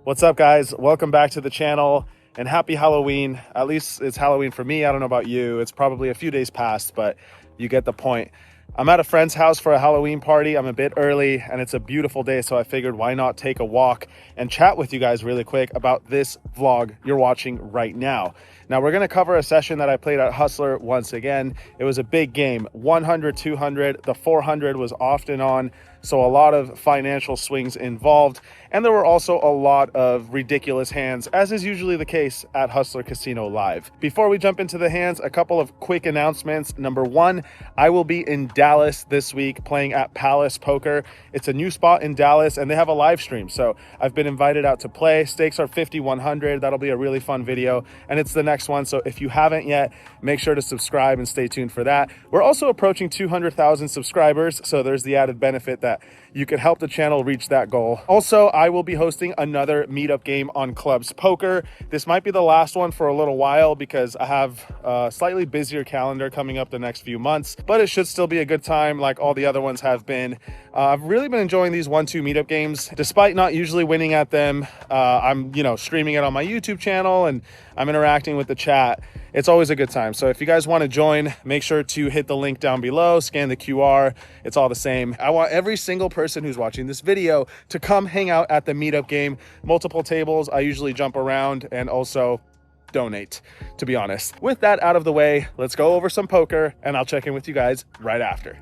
What's up, guys? Welcome back to the channel and happy Halloween. At least it's Halloween for me. I don't know about you. It's probably a few days past, but you get the point. I'm at a friend's house for a Halloween party. I'm a bit early and it's a beautiful day, so I figured why not take a walk and chat with you guys really quick about this vlog you're watching right now. Now we're going to cover a session that I played at Hustler once again. It was a big game, 100, 200, the 400 was often on, so a lot of financial swings involved. And there were also a lot of ridiculous hands, as is usually the case at Hustler Casino Live. Before we jump into the hands, a couple of quick announcements. Number one, I will be in Dallas this week playing at Palace Poker. It's a new spot in Dallas and they have a live stream. So I've been invited out to play. Stakes are 5,100. That'll be a really fun video. And it's the next one. So if you haven't yet, make sure to subscribe and stay tuned for that. We're also approaching 200,000 subscribers. So there's the added benefit that you can help the channel reach that goal. Also, I will be hosting another meetup game on Clubs Poker. This might be the last one for a little while because I have a slightly busier calendar coming up the next few months, but it should still be a good time like all the other ones have been. I've really been enjoying these 1-2 meetup games. Despite not usually winning at them, I'm streaming it on my YouTube channel and I'm interacting with the chat. It's always a good time. So if you guys want to join, make sure to hit the link down below, scan the QR. It's all the same. I want every single person who's watching this video to come hang out at the meetup game. Multiple tables. I usually jump around and also donate, to be honest. With that out of the way, let's go over some poker and I'll check in with you guys right after.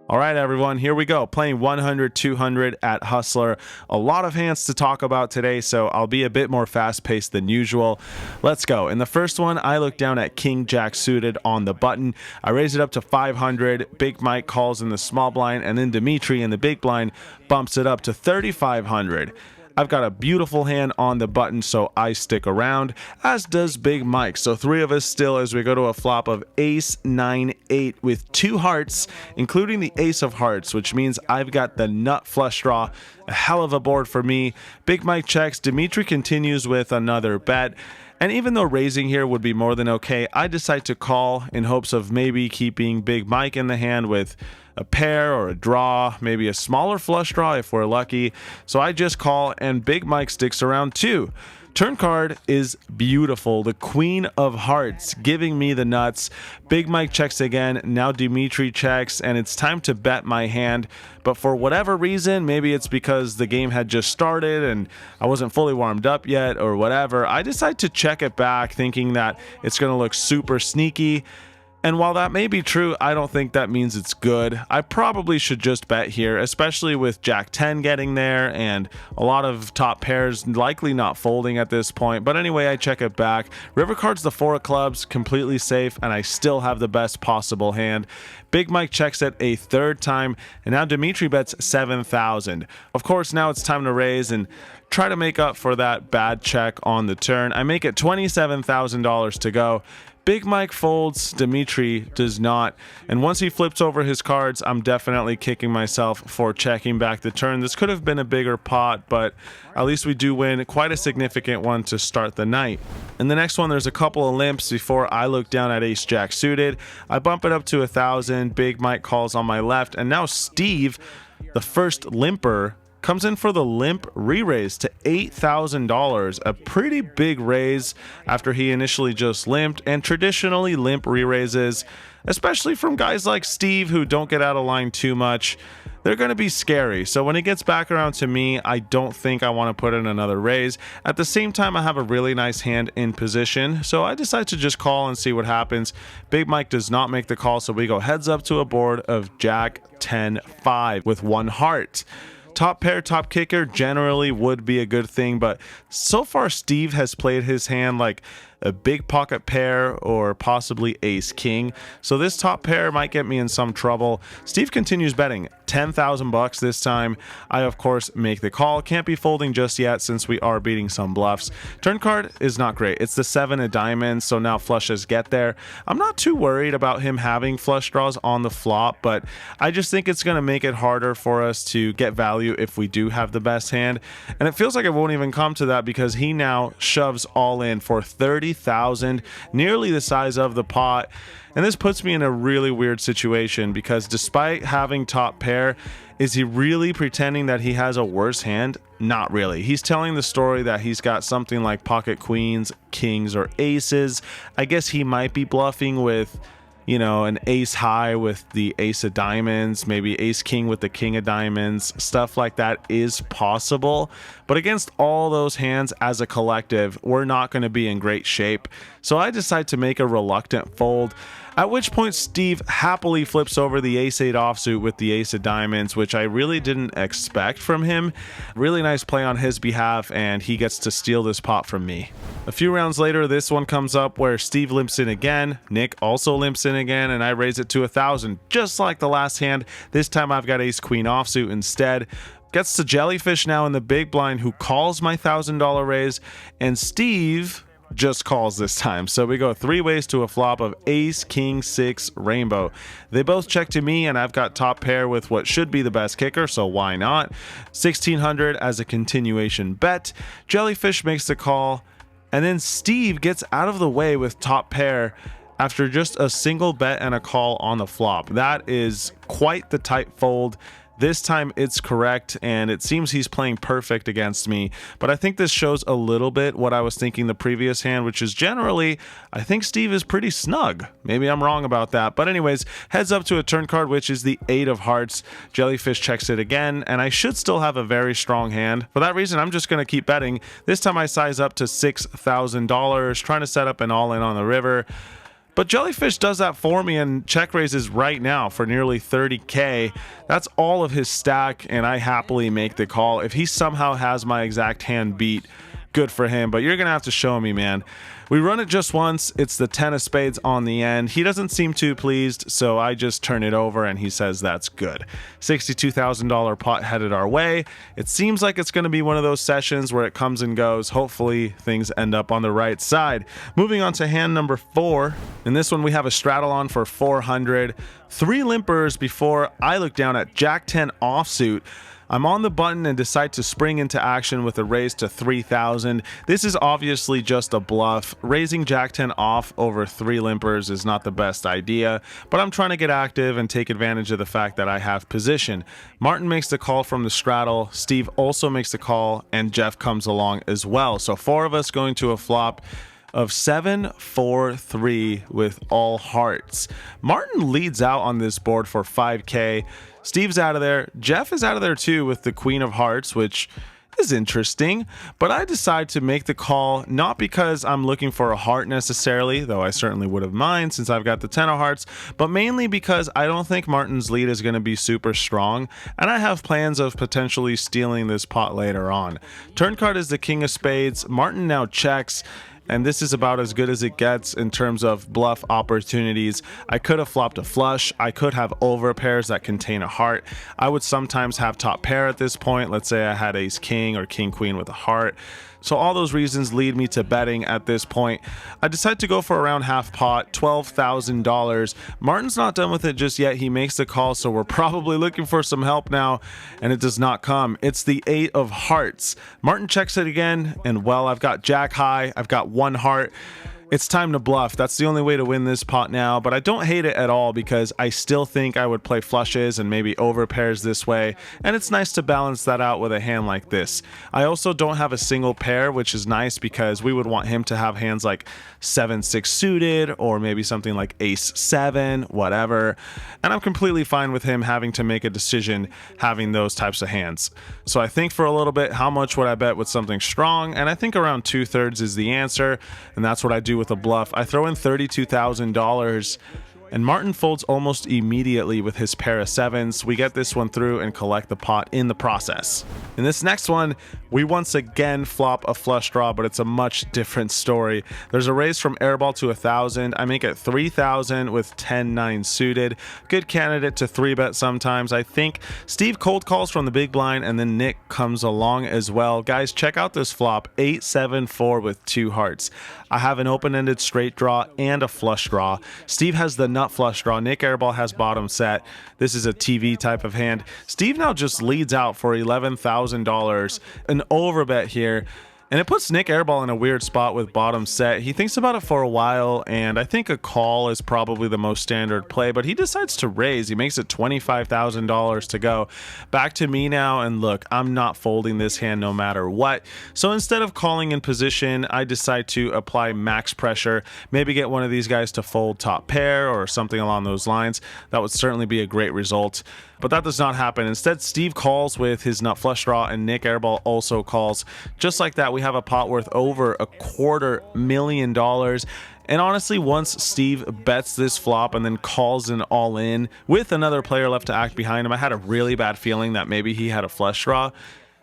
All right, everyone, here we go. Playing 100, 200 at Hustler. A lot of hands to talk about today, so I'll be a bit more fast-paced than usual. Let's go. In the first one, I look down at King Jack suited on the button. I raise it up to 500. Big Mike calls in the small blind, and then Dimitri in the big blind bumps it up to 3,500. I've got a beautiful hand on the button, so I stick around, as does Big Mike. So three of us still as we go to a flop of ace, 9, 8 with 2 hearts, including the ace of hearts, which means I've got the nut flush draw. A hell of a board for me. Big Mike checks. Dimitri continues with another bet. And even though raising here would be more than okay, I decide to call in hopes of maybe keeping Big Mike in the hand with a pair or a draw, maybe a smaller flush draw if we're lucky. So I just call and Big Mike sticks around too. Turn card is beautiful. The Queen of Hearts giving me the nuts. Big Mike checks again. Now Dimitri checks and it's time to bet my hand. But for whatever reason, maybe it's because the game had just started and I wasn't fully warmed up yet or whatever, I decide to check it back thinking that it's going to look super sneaky. And while that may be true, I don't think that means it's good. I probably should just bet here, especially with Jack 10 getting there and a lot of top pairs likely not folding at this point. But anyway, I check it back. River card's the 4 of clubs, completely safe, and I still have the best possible hand. Big Mike checks it a third time, and now Dimitri bets 7,000. Of course, now it's time to raise and try to make up for that bad check on the turn. I make it $27,000 to go. Big Mike folds, Dimitri does not, and once he flips over his cards, I'm definitely kicking myself for checking back the turn. This could have been a bigger pot, but at least we do win quite a significant one to start the night. In the next one, there's a couple of limps before I look down at Ace Jack suited. I bump it up to 1,000, Big Mike calls on my left, and now Steve, the first limper, comes in for the limp re-raise to $8,000, a pretty big raise after he initially just limped, and traditionally limp re-raises, especially from guys like Steve who don't get out of line too much, they're going to be scary. So when it gets back around to me, I don't think I want to put in another raise. At the same time, I have a really nice hand in position, so I decide to just call and see what happens. Big Mike does not make the call, so we go heads up to a board of Jack 10, 5 with 1 heart. Top pair, top kicker generally would be a good thing, but so far Steve has played his hand like a big pocket pair, or possibly ace king. So this top pair might get me in some trouble. Steve continues betting 10,000 bucks this time. I of course make the call. Can't be folding just yet since we are beating some bluffs. Turn card is not great. It's the 7 of diamonds, so now flushes get there. I'm not too worried about him having flush draws on the flop, but I just think it's going to make it harder for us to get value if we do have the best hand. And it feels like it won't even come to that because he now shoves all in for 30,000, nearly the size of the pot. And this puts me in a really weird situation because despite having top pair, is he really pretending that he has a worse hand? Not really. He's telling the story that he's got something like pocket queens, kings, or aces. I guess he might be bluffing with, you know, an ace high with the ace of diamonds, maybe ace king with the king of diamonds. Stuff like that is possible, but against all those hands as a collective, we're not going to be in great shape. So I decide to make a reluctant fold, at which point Steve happily flips over the ace-8 offsuit with the ace of diamonds, which I really didn't expect from him. Really nice play on his behalf, and he gets to steal this pot from me. A few rounds later, this one comes up where Steve limps in again, Nick also limps in again, and I raise it to 1,000, just like the last hand. This time I've got ace-queen offsuit instead. Gets to Jellyfish now in the big blind, who calls my $1,000 raise, and Steve just calls this time. So we go 3 ways to a flop of ace, king, 6, rainbow. They both check to me, and I've got top pair with what should be the best kicker, so why not? 1,600 as a continuation bet. Jellyfish makes the call, and then Steve gets out of the way with top pair after just a single bet and a call on the flop. That is quite the tight fold. This time it's correct, and it seems he's playing perfect against me, but I think this shows a little bit what I was thinking the previous hand, which is generally, I think Steve is pretty snug. Maybe I'm wrong about that, but anyways, heads up to a turn card, which is the 8 of hearts. Jellyfish checks it again, and I should still have a very strong hand. For that reason, I'm just going to keep betting. This time I size up to $6,000, trying to set up an all-in on the river. But Jellyfish does that for me and check raises right now for nearly 30K. That's all of his stack, and I happily make the call. If he somehow has my exact hand beat, good for him, but you're gonna have to show me, man. We run it just once. It's the 10 of spades on the end. He doesn't seem too pleased, so I just turn it over and he says that's good. $62,000 pot headed our way. It seems like it's going to be one of those sessions where it comes and goes. Hopefully things end up on the right side. Moving on to hand number 4. In this one we have a straddle on for 400. 3 limpers before I look down at Jack 10 offsuit. I'm on the button and decide to spring into action with a raise to 3,000. This is obviously just a bluff. Raising Jack 10 off over 3 limpers is not the best idea, but I'm trying to get active and take advantage of the fact that I have position. Martin makes the call from the straddle, Steve also makes the call, and Jeff comes along as well. So 4 of us going to a flop of 7-4-3 with all hearts. Martin leads out on this board for 5K. Steve's out of there. Jeff is out of there too with the queen of hearts, which is interesting, but I decide to make the call not because I'm looking for a heart necessarily, though I certainly would have mind since I've got the 10 of hearts, but mainly because I don't think Martin's lead is going to be super strong, and I have plans of potentially stealing this pot later on. Turn card is the king of spades. Martin now checks, and this is about as good as it gets in terms of bluff opportunities. I could have flopped a flush. I could have over pairs that contain a heart. I would sometimes have top pair at this point. Let's say I had ace king or king queen with a heart. So all those reasons lead me to betting at this point. I decide to go for around half pot, $12,000. Martin's not done with it just yet. He makes the call, so we're probably looking for some help now, and it does not come. It's the 8 of hearts. Martin checks it again, and well, I've got jack high. I've got 1 heart. It's time to bluff. That's the only way to win this pot now, but I don't hate it at all because I still think I would play flushes and maybe over pairs this way, and it's nice to balance that out with a hand like this. I also don't have a single pair, which is nice because we would want him to have hands like 7-6 suited or maybe something like ace 7, whatever, and I'm completely fine with him having to make a decision having those types of hands. So I think for a little bit, how much would I bet with something strong, and I think around 2/3 is the answer, and that's what I do with a bluff. I throw in $32,000, and Martin folds almost immediately with his pair of sevens. We get this one through and collect the pot in the process. In this next one, we once again flop a flush draw, but it's a much different story. There's a raise from airball to 1,000. I make it 3,000 with 10-9 suited. Good candidate to 3-bet sometimes. I think Steve cold calls from the big blind, and then Nick comes along as well. Guys, check out this flop, 8-7-4 with 2 hearts. I have an open-ended straight draw and a flush draw. Steve has the nut flush draw. Nick airball has bottom set. This is a TV type of hand. Steve now just leads out for $11,000. An overbet here. And it puts Nick airball in a weird spot with bottom set. He thinks about it for a while, and I think a call is probably the most standard play, but he decides to raise. He makes it $25,000 to go. Back to me now, and look, I'm not folding this hand no matter what. So instead of calling in position, I decide to apply max pressure, maybe get one of these guys to fold top pair or something along those lines. That would certainly be a great result. But that does not happen. Instead, Steve calls with his nut flush draw, and Nick airball also calls. Just like that, we have a pot worth over $250,000. And honestly, once Steve bets this flop and then calls an all in with another player left to act behind him, I had a really bad feeling that maybe he had a flush draw.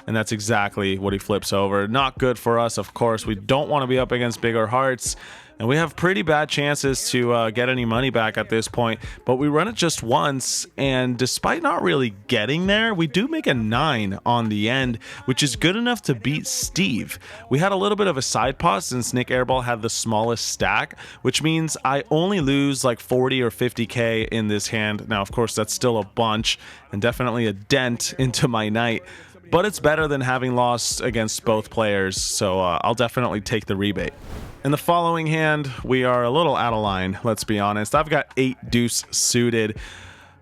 And that's exactly what he flips over. Not good for us, of course. We don't want to be up against bigger hearts. And we have pretty bad chances to get any money back at this point. But we run it just once, and despite not really getting there, we do make a 9 on the end, which is good enough to beat Steve. We had a little bit of a side pot since Nick airball had the smallest stack, which means I only lose like 40 or 50K in this hand. Now, of course, that's still a bunch and definitely a dent into my night. But it's better than having lost against both players, so I'll definitely take the rebate. In the following hand, we are a little out of line, let's be honest. I've got 8 deuce suited,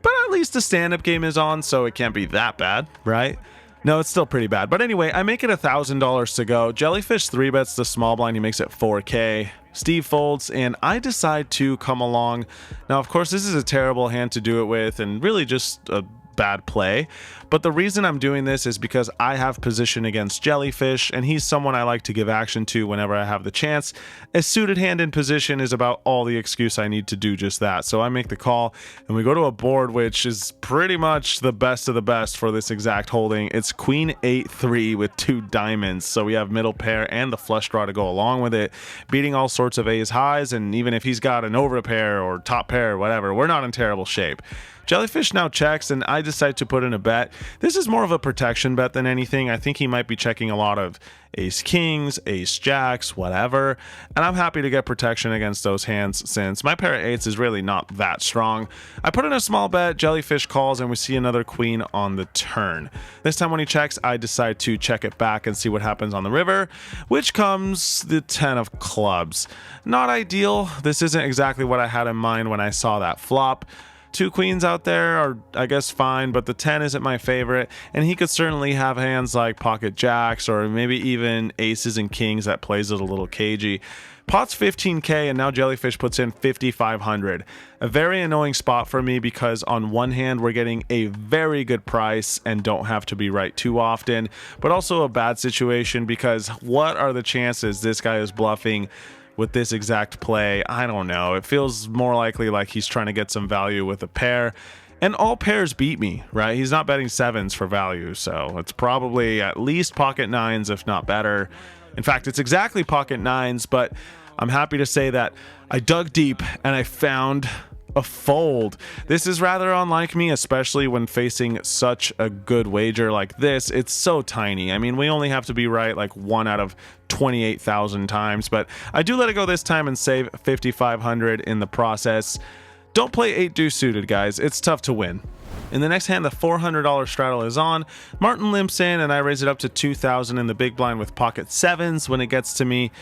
but at least the stand-up game is on, so it can't be that bad, right? No, it's still pretty bad. But anyway, I make it $1,000 to go. Jellyfish 3-bets the small blind. He makes it 4K. Steve folds, and I decide to come along. Now, of course, this is a terrible hand to do it with, and really just a bad play, but the reason I'm doing this is because I have position against Jellyfish, and he's someone I like to give action to whenever I have the chance. A suited hand in position is about all the excuse I need to do just that, so I make the call, and we go to a board which is pretty much the best of the best for this exact holding. It's Queen 8-3 with 2 diamonds, so we have middle pair and the flush draw to go along with it, beating all sorts of ace highs, and even if he's got an over pair or top pair or whatever, we're not in terrible shape. Jellyfish now checks, and I decide to put in a bet. This is more of a protection bet than anything. I think he might be checking a lot of ace kings, ace jacks, whatever, and I'm happy to get protection against those hands since my pair of eights is really not that strong. I put in a small bet, Jellyfish calls, and we see another queen on the turn. This time when he checks, I decide to check it back and see what happens on the river, which comes the 10 of clubs. Not ideal. This isn't exactly what I had in mind when I saw that flop. 2 queens out there are, I guess, fine, but the 10 isn't my favorite, and he could certainly have hands like pocket jacks or maybe even aces and kings that plays it a little cagey. Pot's 15K, and now Jellyfish puts in 5,500. A very annoying spot for me because on one hand, we're getting a very good price and don't have to be right too often, but also a bad situation because what are the chances this guy is bluffing with this exact play? I don't know. It feels more likely like he's trying to get some value with a pair. And all pairs beat me, right? He's not betting sevens for value, so it's probably at least pocket nines, if not better. In fact, it's exactly pocket nines, but I'm happy to say that I dug deep and I found a fold. This is rather unlike me, especially when facing such a good wager like this. It's so tiny. I mean, we only have to be right like 1 out of 28,000 times, but I do let it go this time and save 5,500 in the process. Don't play 8 deuce suited, guys. It's tough to win. In the next hand, the $400 straddle is on. Martin limps in, and I raise it up to 2,000 in the big blind with pocket sevens when it gets to me.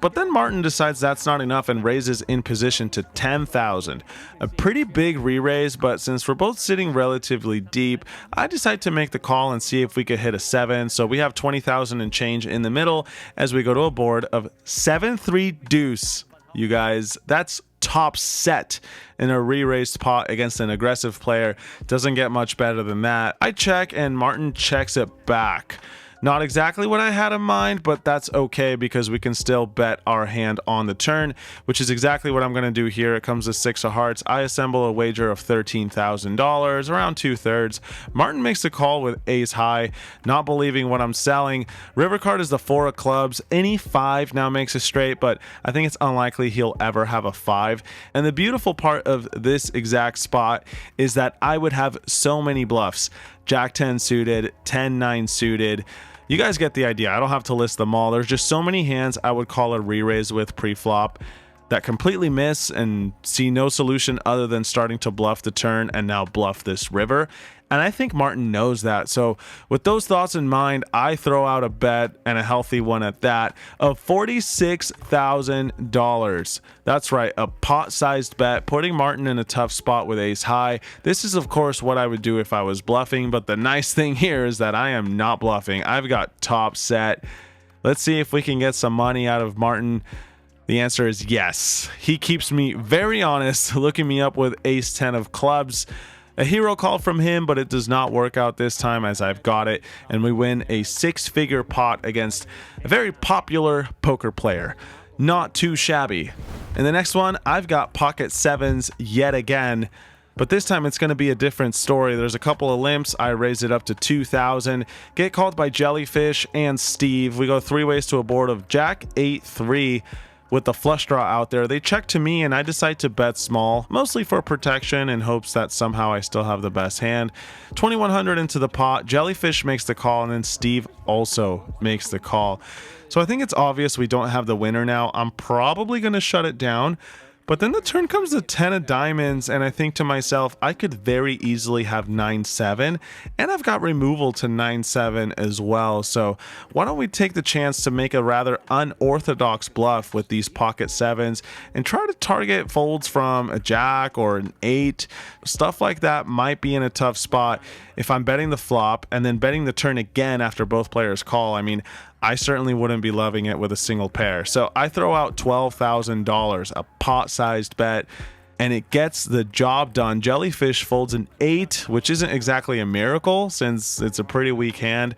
But then Martin decides that's not enough and raises in position to 10,000. A pretty big re-raise, but since we're both sitting relatively deep, I decide to make the call and see if we could hit a 7. So we have 20,000 and change in the middle as we go to a board of 7-3 deuce. You guys, that's top set in a re-raised pot against an aggressive player. Doesn't get much better than that. I check and Martin checks it back. Not exactly what I had in mind, but that's okay because we can still bet our hand on the turn, which is exactly what I'm going to do here. It comes to 6 of hearts. I assemble a wager of $13,000, around 2/3. Martin makes the call with ace high, not believing what I'm selling. River card is the 4 of clubs. Any 5 now makes a straight, but I think it's unlikely he'll ever have a 5. And the beautiful part of this exact spot is that I would have so many bluffs. Jack 10 suited, 10-9 suited. You guys get the idea. I don't have to list them all. There's just so many hands I would call a re-raise with pre-flop that completely miss and see no solution other than starting to bluff the turn and now bluff this river. And I think Martin knows that. So with those thoughts in mind, I throw out a bet, and a healthy one at that, of $46,000. That's right, a pot-sized bet, putting Martin in a tough spot with ace high. This is, of course, what I would do if I was bluffing, but the nice thing here is that I am not bluffing. I've got top set. Let's see if we can get some money out of Martin. The answer is yes. He keeps me very honest, looking me up with ace 10 of clubs. A hero call from him, but it does not work out this time as I've got it, and we win a 6-figure pot against a very popular poker player. Not too shabby. In the next one, I've got pocket 7s yet again, but this time it's going to be a different story. There's a couple of limps. I raise it up to 2,000. Get called by Jellyfish and Steve. We go 3 ways to a board of Jack 8-3. With the flush draw out there. They check to me and I decide to bet small, mostly for protection in hopes that somehow I still have the best hand. 2,100 into the pot. Jellyfish makes the call, and then Steve also makes the call. So I think it's obvious we don't have the winner now. I'm probably going to shut it down. But then the turn comes to 10 of diamonds, and I think to myself, I could very easily have 9-7, and I've got removal to 9-7 as well. So why don't we take the chance to make a rather unorthodox bluff with these pocket 7s and try to target folds from a jack or an 8. Stuff like that might be in a tough spot if I'm betting the flop and then betting the turn again after both players call. I mean, I certainly wouldn't be loving it with a single pair. So I throw out $12,000, a pot-sized bet, and it gets the job done. Jellyfish folds an 8, which isn't exactly a miracle since it's a pretty weak hand,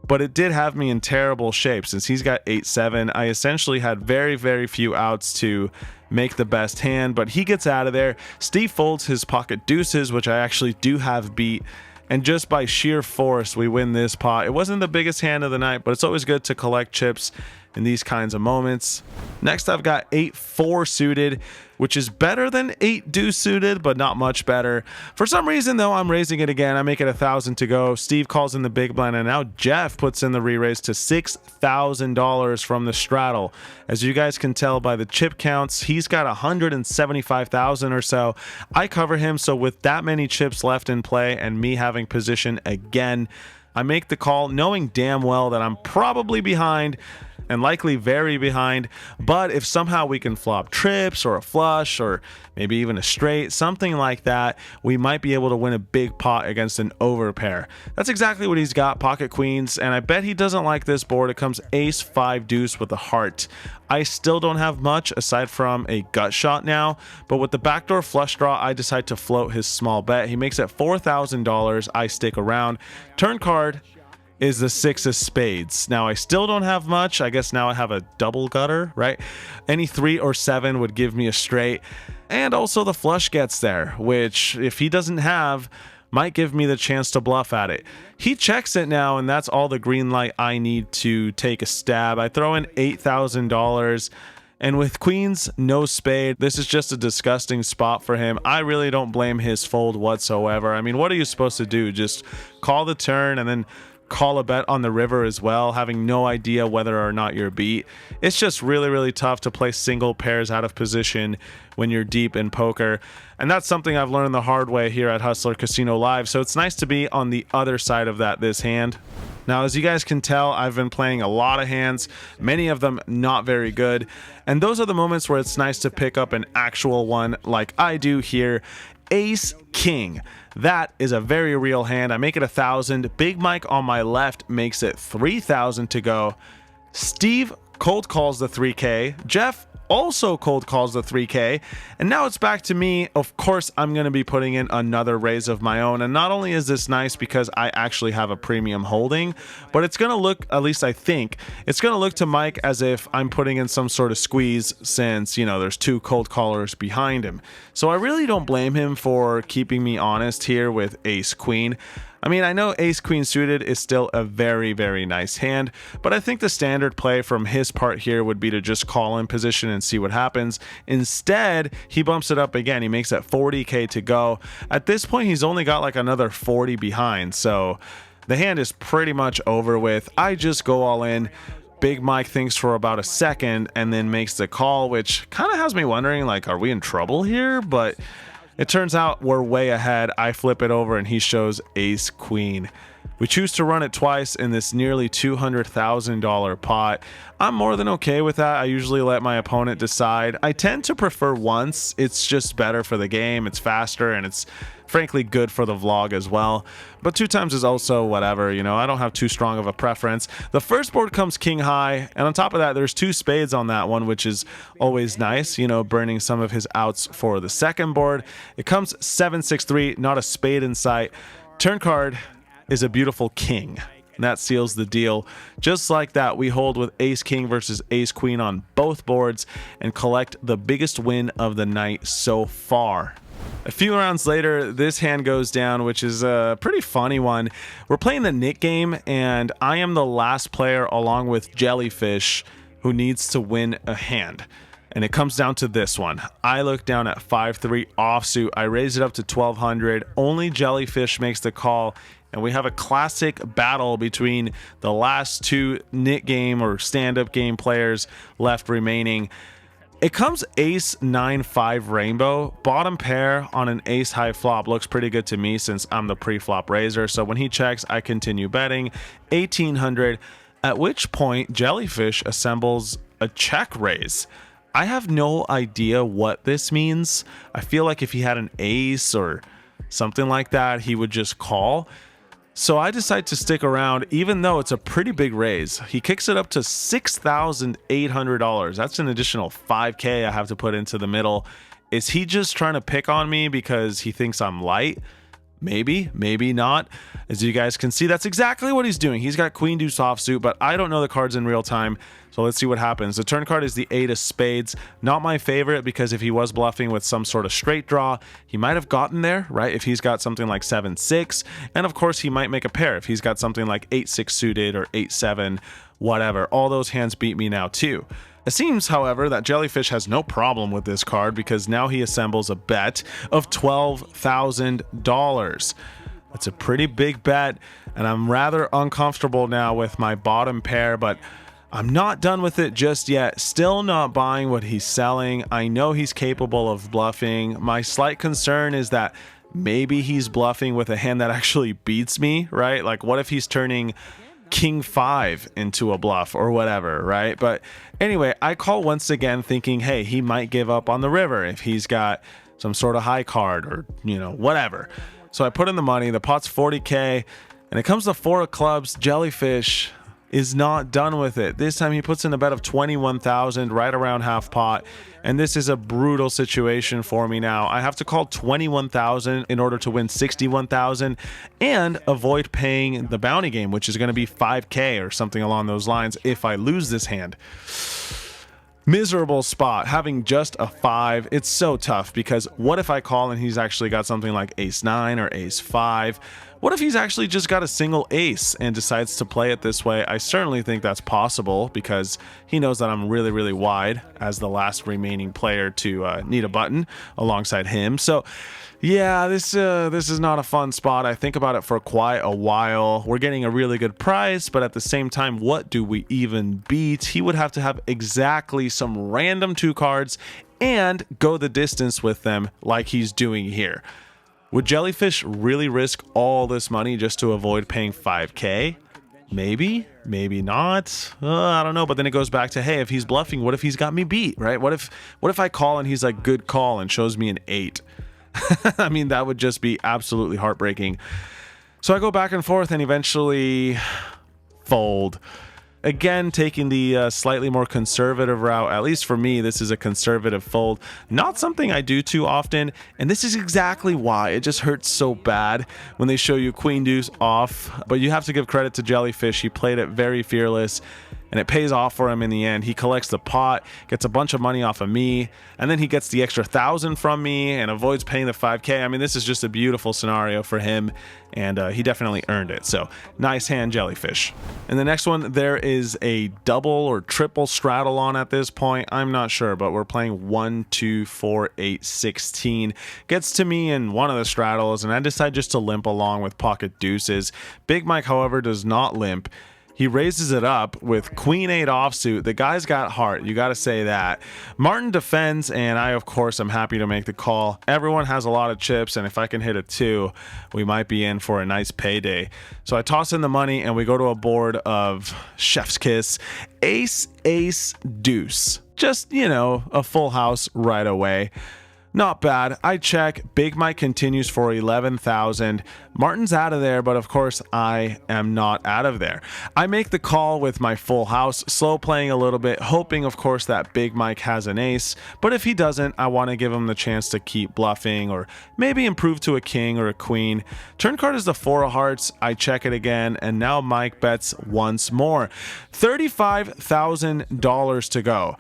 but it did have me in terrible shape. Since he's got 8-7, I essentially had very, very few outs to make the best hand, but he gets out of there. Steve folds his pocket deuces, which I actually do have beat. And just by sheer force, we win this pot. It wasn't the biggest hand of the night, but it's always good to collect chips in these kinds of moments. Next, I've got 8-4 suited, which is better than 8 deuce suited, but not much better. For some reason, though, I'm raising it again. I make it 1,000 to go. Steve calls in the big blind, and now Jeff puts in the re-raise to $6,000 from the straddle. As you guys can tell by the chip counts, he's got 175,000 or so. I cover him, so with that many chips left in play and me having position again, I make the call knowing damn well that I'm probably behind and likely very behind, but if somehow we can flop trips or a flush or maybe even a straight, something like that, we might be able to win a big pot against an overpair. That's exactly what he's got, pocket queens, and I bet he doesn't like this board. It comes ace 5 deuce with a heart. I still don't have much aside from a gut shot now, but with the backdoor flush draw, I decide to float his small bet. He makes it $4,000. I stick around. Turn card is the 6 of spades. Now I still don't have much. I guess now I have a double gutter, right? Any 3 or 7 would give me a straight. And also the flush gets there, which if he doesn't have, might give me the chance to bluff at it. He checks it now, and that's all the green light I need to take a stab. I throw in $8,000. And with queens, no spade, this is just a disgusting spot for him. I really don't blame his fold whatsoever. I mean, what are you supposed to do? Just call the turn and then call a bet on the river as well, having no idea whether or not you're beat. It's just really, really tough to play single pairs out of position when you're deep in poker. And that's something I've learned the hard way here at Hustler Casino Live. So it's nice to be on the other side of that this hand. Now, as you guys can tell, I've been playing a lot of hands, many of them not very good. And those are the moments where it's nice to pick up an actual one like I do here. Ace King. That is a very real hand. I make it 1,000. Big Mike on my left makes it 3,000 to go. Steve cold calls the 3K. Jeff also cold calls the 3K, and now it's back to me. Of course, I'm going to be putting in another raise of my own, and not only is this nice because I actually have a premium holding, but it's going to look, at least I think, it's going to look to Mike as if I'm putting in some sort of squeeze since, you know, there's two cold callers behind him. So I really don't blame him for keeping me honest here with ace queen. I mean, I know ace queen suited is still a very, very nice hand, but I think the standard play from his part here would be to just call in position and see what happens. Instead, he bumps it up again. He makes it 40k to go. At this point, he's only got like another 40 behind, so the hand is pretty much over with. I just go all in. Big Mike thinks for about a second and then makes the call, which kind of has me wondering, like, are we in trouble here? But it turns out we're way ahead. I flip it over and he shows ace queen. We choose to run it twice in this nearly $200,000 pot. I'm more than okay with that. I usually let my opponent decide. I tend to prefer once. It's just better for the game. It's faster and it's frankly good for the vlog as well. But 2 times is also whatever, you know, I don't have too strong of a preference. The first board comes king high, and on top of that, there's 2 spades on that one, which is always nice, you know, burning some of his outs for the second board. It comes 7-6-3, not a spade in sight. Turn card is a beautiful king. And that seals the deal. Just like that, we hold with ace king versus ace queen on both boards and collect the biggest win of the night so far. A few rounds later, this hand goes down, which is a pretty funny one. We're playing the Nick game, and I am the last player along with Jellyfish who needs to win a hand. And it comes down to this one. I look down at 5-3 offsuit. I raise it up to 1200. Only Jellyfish makes the call, and we have a classic battle between the last 2 Nick game or stand-up game players left remaining. It comes ace 9-5 rainbow. Bottom pair on an ace high flop looks pretty good to me since I'm the pre-flop raiser. So when he checks, I continue betting 1800, at which point Jellyfish assembles a check raise. I have no idea what this means. I feel like if he had an ace or something like that, he would just call. So I decide to stick around, even though it's a pretty big raise. He kicks it up to $6,800. That's an additional 5K I have to put into the middle. Is he just trying to pick on me because he thinks I'm light? Maybe, maybe not. As you guys can see, that's exactly what he's doing. He's got queen deuce offsuit, but I don't know the cards in real time. So let's see what happens. The turn card is the 8 of spades. Not my favorite because if he was bluffing with some sort of straight draw, he might have gotten there, right? If he's got something like 7-6, and of course he might make a pair if he's got something like 8-6 suited or 8-7, whatever. All those hands beat me now too. It seems, however, that Jellyfish has no problem with this card because now he assembles a bet of $12,000. That's a pretty big bet, and I'm rather uncomfortable now with my bottom pair, but I'm not done with it just yet. Still not buying what he's selling. I know he's capable of bluffing. My slight concern is that maybe he's bluffing with a hand that actually beats me, right? Like, what if he's turning King 5 into a bluff or whatever, right? But anyway, I call once again thinking, hey, he might give up on the river if he's got some sort of high card or, you know, whatever. So I put in the money. The pot's 40K, and it comes to 4 of clubs. Jellyfish is not done with it. This time he puts in a bet of 21,000, right around half pot, and this is a brutal situation for me now. I have to call 21,000 in order to win 61,000 and avoid paying the bounty game, which is going to be 5K or something along those lines if I lose this hand. Miserable spot, having just a 5. It's so tough because what if I call and he's actually got something like ace 9 or ace 5? What if he's actually just got a single ace and decides to play it this way? I certainly think that's possible because he knows that I'm really, really wide as the last remaining player to need a button alongside him. So yeah, this is not a fun spot. I think about it for quite a while. We're getting a really good price, but at the same time, what do we even beat? He would have to have exactly some random 2 cards and go the distance with them like he's doing here. Would Jellyfish really risk all this money just to avoid paying 5K? Maybe, maybe not. I don't know. But then it goes back to, hey, if he's bluffing, what if he's got me beat, right? What if I call and he's like, good call, and shows me an 8? I mean, that would just be absolutely heartbreaking. So I go back and forth and eventually fold. Again, taking the slightly more conservative route. At least for me, this is a conservative fold. Not something I do too often, and this is exactly why. It just hurts so bad when they show you queen deuce off. But you have to give credit to Jellyfish. He played it very fearless, and it pays off for him in the end. He collects the pot, gets a bunch of money off of me, and then he gets the extra 1,000 from me and avoids paying the 5K. I mean, this is just a beautiful scenario for him, and he definitely earned it. So nice hand, Jellyfish. In the next one, there is a double or triple straddle on at this point. I'm not sure, but we're playing 1, 2, 4, 8, 16. Gets to me in one of the straddles, and I decide just to limp along with pocket deuces. Big Mike, however, does not limp. He raises it up with queen 8 offsuit. The guy's got heart, you gotta say that. Martin defends, and I, of course, am happy to make the call. Everyone has a lot of chips, and if I can hit a 2, we might be in for a nice payday. So I toss in the money, and we go to a board of chef's kiss, ace, ace, deuce. Just, you know, a full house right away. Not bad. I check. Big Mike continues for 11,000. Martin's out of there, but of course I am not out of there. I make the call with my full house, slow playing a little bit, hoping of course that Big Mike has an ace, but if he doesn't, I want to give him the chance to keep bluffing or maybe improve to a king or a queen. Turn card is the 4 of hearts. I check it again, and now Mike bets once more. $35,000 to go.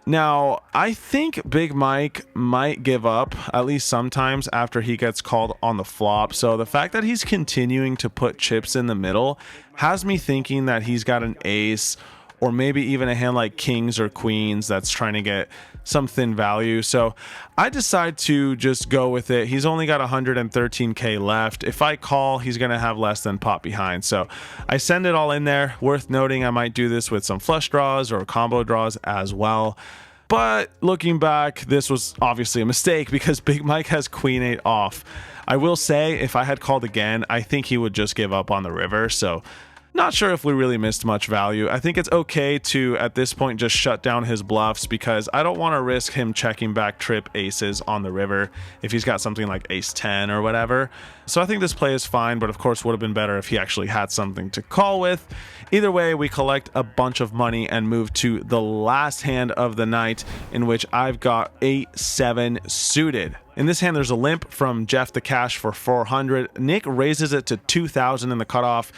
Now, I think Big Mike might give up, at least sometimes, after he gets called on the flop. So the fact that he's continuing to put chips in the middle has me thinking that he's got an ace, or maybe even a hand like kings or queens that's trying to get some thin value. So I decide to just go with it. He's only got 113K left. If I call, he's going to have less than pot behind. So I send it all in there. Worth noting, I might do this with some flush draws or combo draws as well. But looking back, this was obviously a mistake because Big Mike has queen 8 off. I will say, if I had called again, I think he would just give up on the river. So not sure if we really missed much value. I think it's okay to, at this point, just shut down his bluffs because I don't want to risk him checking back trip aces on the river if he's got something like ace 10 or whatever. So I think this play is fine, but of course would have been better if he actually had something to call with. Either way, we collect a bunch of money and move to the last hand of the night, in which I've got 8-7 suited. In this hand, there's a limp from Jeff the Cash for 400. Nick raises it to 2,000 in the cutoff.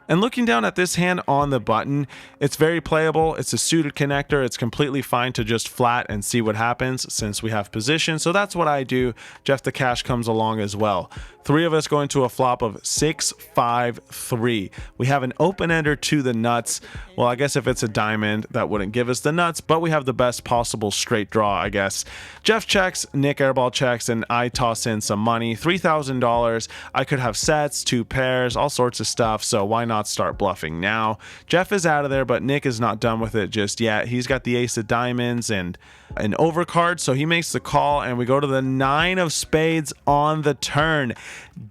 And looking down at this hand on the button, it's very playable. It's a suited connector. It's completely fine to just flat and see what happens since we have position. So that's what I do. Jeff the Cash comes along as well. 3 of us going to a flop of 6-5-3. We have an open-ender to the nuts. Well, I guess if it's a diamond, that wouldn't give us the nuts, but we have the best possible straight draw, I guess. Jeff checks, Nick airball checks, and I toss in some money. $3,000. I could have sets, 2 pairs, all sorts of stuff, so why not start bluffing now? Jeff is out of there, but Nick is not done with it just yet. He's got the ace of diamonds and an overcard, so he makes the call, and we go to the 9 of spades on the turn,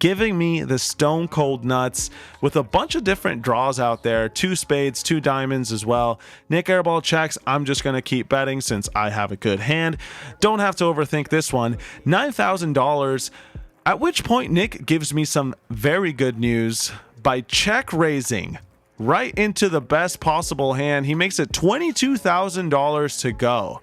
giving me the stone cold nuts with a bunch of different draws out there. 2 spades, 2 diamonds as well. Nick airball checks. I'm just going to keep betting since I have a good hand. Don't have to overthink this one. $9,000, at which point Nick gives me some very good news by check raising right into the best possible hand. He makes it $22,000 to go.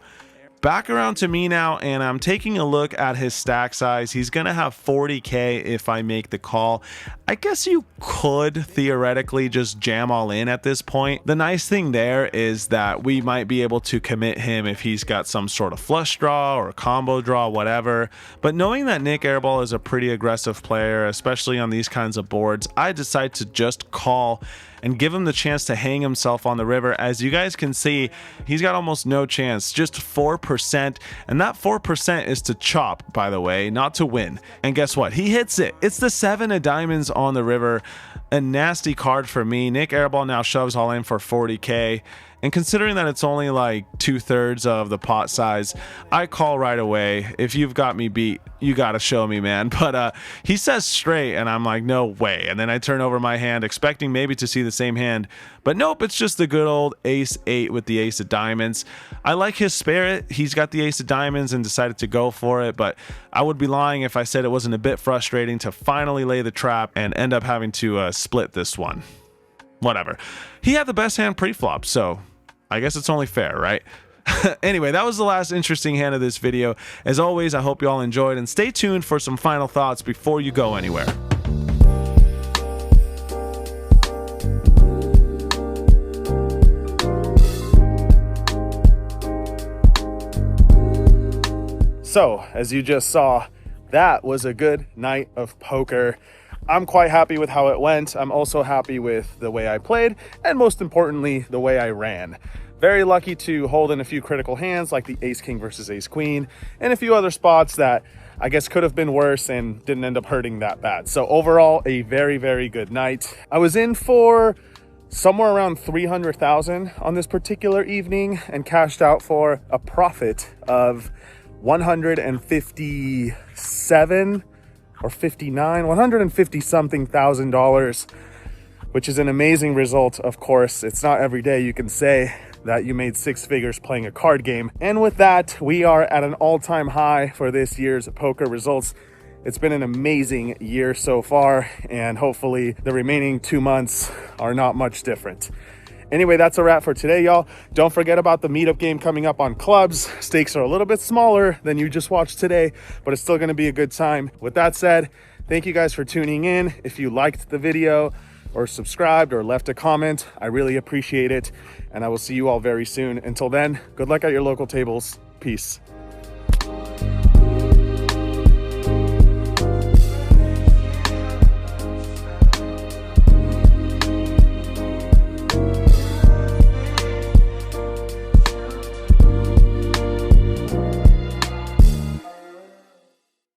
Back around to me now, and I'm taking a look at his stack size. He's going to have 40K if I make the call. I guess you could theoretically just jam all in at this point. The nice thing there is that we might be able to commit him if he's got some sort of flush draw or combo draw, whatever. But knowing that Nick Airball is a pretty aggressive player, especially on these kinds of boards, I decide to just call and give him the chance to hang himself on the river. As you guys can see, he's got almost no chance, just 4%, and that 4% is to chop, by the way, not to win. And guess what? He hits it. It's the 7 of diamonds on the river. A nasty card for me. Nick Airball now shoves all in for 40K. And considering that it's only like 2/3 of the pot size, I call right away. If you've got me beat, you got to show me, man. But he says straight, and I'm like, no way. And then I turn over my hand, expecting maybe to see the same hand. But nope, it's just the good old ace-8 with the ace of diamonds. I like his spirit. He's got the ace of diamonds and decided to go for it. But I would be lying if I said it wasn't a bit frustrating to finally lay the trap and end up having to split this one. whatever. He had the best hand pre-flop, so I guess it's only fair, right? Anyway, that was the last interesting hand of this video. As always, I hope you all enjoyed, and stay tuned for some final thoughts before you go anywhere. So, as you just saw, that was a good night of poker. I'm quite happy with how it went. I'm also happy with the way I played, and most importantly, the way I ran. Very lucky to hold in a few critical hands like the ace king versus ace queen, and a few other spots that I guess could have been worse and didn't end up hurting that bad. So overall, a very, very good night. I was in for somewhere around 300,000 on this particular evening and cashed out for a profit of 157 or 59, 150 something thousand dollars, which is an amazing result. Of course, it's not every day you can say that you made six figures playing a card game. And with that, we are at an all-time high for this year's poker results. It's been an amazing year so far, and hopefully the remaining 2 months are not much different. Anyway, that's a wrap for today, y'all. Don't forget about the meetup game coming up on clubs. Stakes are a little bit smaller than you just watched today, but it's still gonna be a good time. With that said, thank you guys for tuning in. If you liked the video or subscribed or left a comment, I really appreciate it. And I will see you all very soon. Until then, good luck at your local tables. Peace.